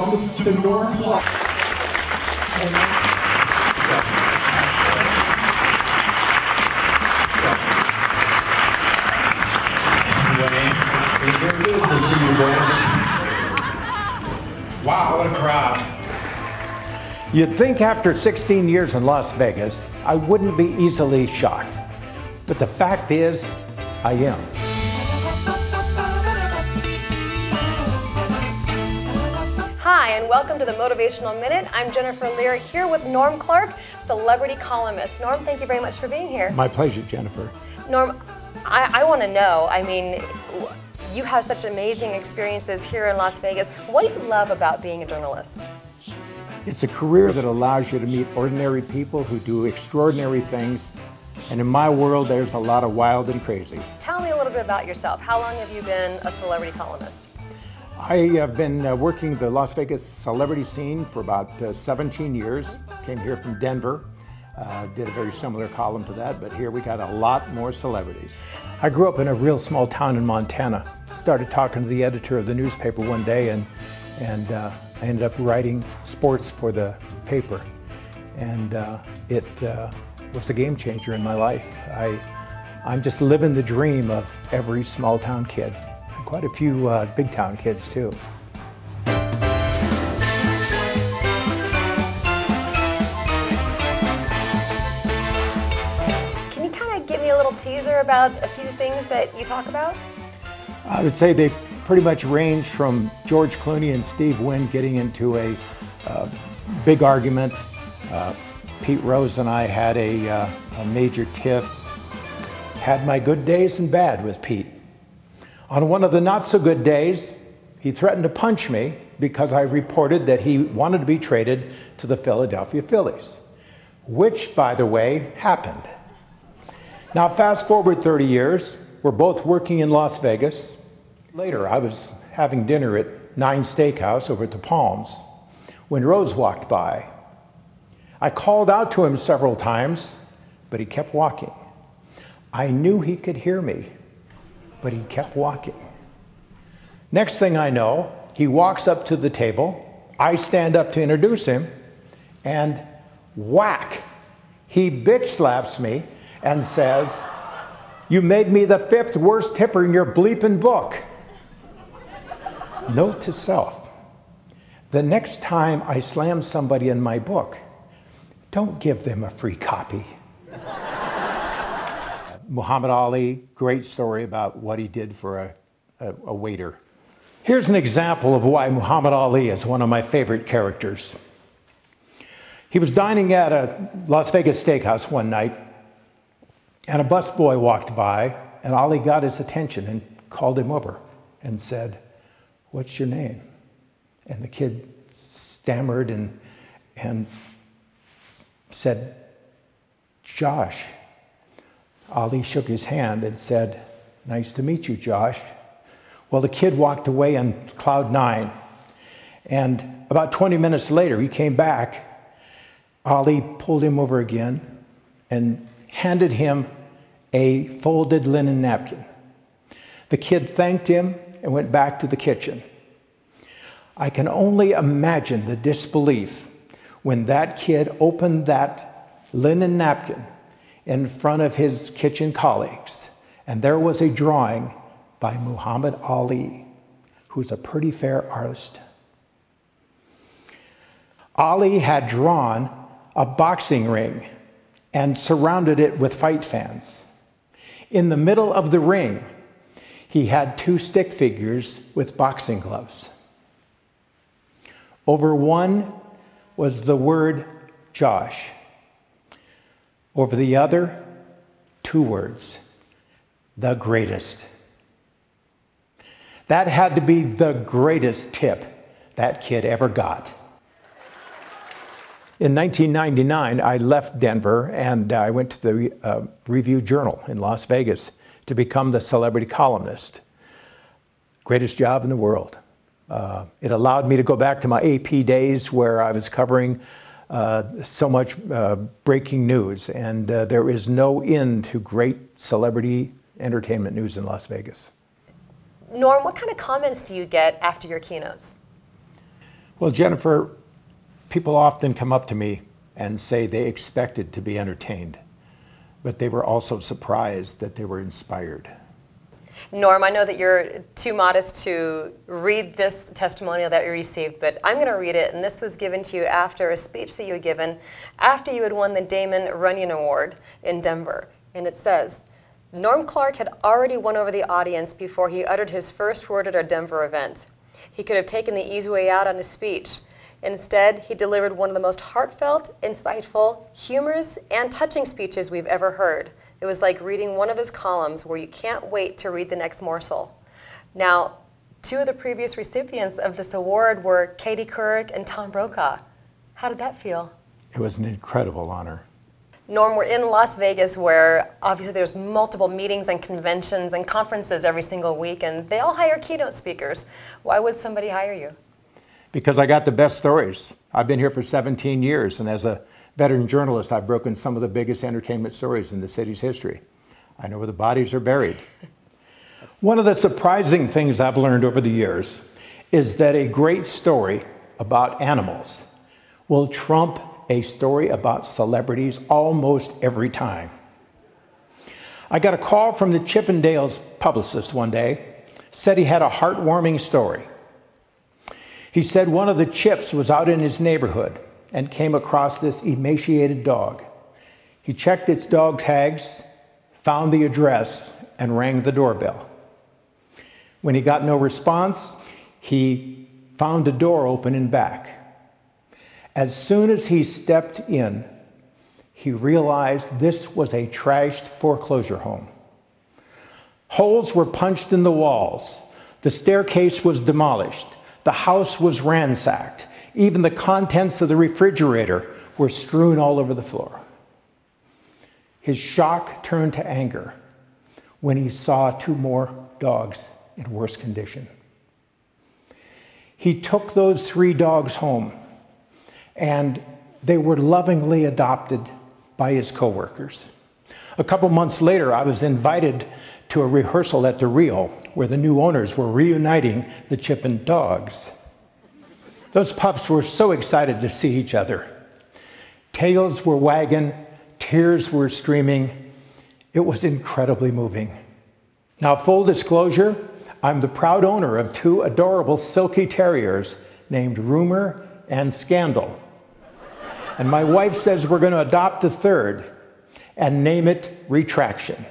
welcome to Norm Clarke. Good to see you boys. Wow, what a crowd. You'd think after 16 years in Las Vegas, I wouldn't be easily shocked. But the fact is, I am. Hi, and welcome to the Motivational Minute. I'm Jennifer Lear here with Norm Clarke, celebrity columnist. Norm, thank you very much for being here. My pleasure, Jennifer. Norm, I want to know, I mean, you have such amazing experiences here in Las Vegas. What do you love about being a journalist? It's a career that allows you to meet ordinary people who do extraordinary things. And in my world, there's a lot of wild and crazy. Tell me a little bit about yourself. How long have you been a celebrity columnist? I have been working the Las Vegas celebrity scene for about 17 years. Came here from Denver. Did a very similar column to that, but here we got a lot more celebrities. I grew up in a real small town in Montana. Started talking to the editor of the newspaper one day, and I ended up writing sports for the paper. And it was a game changer in my life. I'm just living the dream of every small town kid. And quite a few big town kids too. Give me a little teaser about a few things that you talk about? I would say they pretty much range from George Clooney and Steve Wynn getting into a big argument. Pete Rose and I had a major tiff. Had my good days and bad with Pete. On one of the not so good days, he threatened to punch me because I reported that he wanted to be traded to the Philadelphia Phillies, which, by the way, happened. Now, fast forward 30 years, we're both working in Las Vegas. Later, I was having dinner at 9 Steakhouse over at the Palms when Rose walked by. I called out to him several times, but he kept walking. I knew he could hear me, but he kept walking. Next thing I know, he walks up to the table. I stand up to introduce him, and whack, he bitch slaps me and says, "You made me the 5th worst tipper in your bleeping book." Note to self, the next time I slam somebody in my book, don't give them a free copy. Muhammad Ali, great story about what he did for a waiter. Here's an example of why Muhammad Ali is one of my favorite characters. He was dining at a Las Vegas steakhouse one night, and a busboy walked by, and Ali got his attention and called him over and said, "What's your name?" And the kid stammered and said, "Josh." Ali shook his hand and said, "Nice to meet you, Josh." Well, the kid walked away on cloud 9. And about 20 minutes later, he came back. Ali pulled him over again and handed him a folded linen napkin. The kid thanked him and went back to the kitchen. I can only imagine the disbelief when that kid opened that linen napkin in front of his kitchen colleagues, and there was a drawing by Muhammad Ali, who's a pretty fair artist. Ali had drawn a boxing ring and surrounded it with fight fans. In the middle of the ring, he had 2 stick figures with boxing gloves. Over one was the word Josh. Over the other, 2 words, the greatest. That had to be the greatest tip that kid ever got. In 1999, I left Denver and I went to the Review-Journal in Las Vegas to become the celebrity columnist. Greatest job in the world. It allowed me to go back to my AP days where I was covering so much breaking news, and there is no end to great celebrity entertainment news in Las Vegas. Norm, what kind of comments do you get after your keynotes? Well, Jennifer, people often come up to me and say they expected to be entertained, but they were also surprised that they were inspired. Norm, I know that you're too modest to read this testimonial that you received, but I'm going to read it, and this was given to you after a speech that you had given after you had won the Damon Runyon Award in Denver. And it says, Norm Clarke had already won over the audience before he uttered his first word at our Denver event. He could have taken the easy way out on his speech. Instead, he delivered one of the most heartfelt, insightful, humorous, and touching speeches we've ever heard. It was like reading one of his columns where you can't wait to read the next morsel. Now, two of the previous recipients of this award were Katie Couric and Tom Brokaw. How did that feel? It was an incredible honor. Norm, we're in Las Vegas where obviously there's multiple meetings and conventions and conferences every single week, and they all hire keynote speakers. Why would somebody hire you? Because I got the best stories. I've been here for 17 years, and as a veteran journalist, I've broken some of the biggest entertainment stories in the city's history. I know where the bodies are buried. One of the surprising things I've learned over the years is that a great story about animals will trump a story about celebrities almost every time. I got a call from the Chippendales publicist one day, said he had a heartwarming story. He said one of the Chips was out in his neighborhood and came across this emaciated dog. He checked its dog tags, found the address, and rang the doorbell. When he got no response, he found a door open in back. As soon as he stepped in, he realized this was a trashed foreclosure home. Holes were punched in the walls. The staircase was demolished. The house was ransacked. Even the contents of the refrigerator were strewn all over the floor. His shock turned to anger when he saw two more dogs in worse condition. He took those 3 dogs home, and they were lovingly adopted by his coworkers. A couple months later, I was invited to a rehearsal at the Rio, where the new owners were reuniting the Chippen dogs. Those pups were so excited to see each other. Tails were wagging, tears were streaming. It was incredibly moving. Now, full disclosure, I'm the proud owner of 2 adorable silky terriers named Rumor and Scandal. And my wife says we're going to adopt a 3rd and name it Retraction.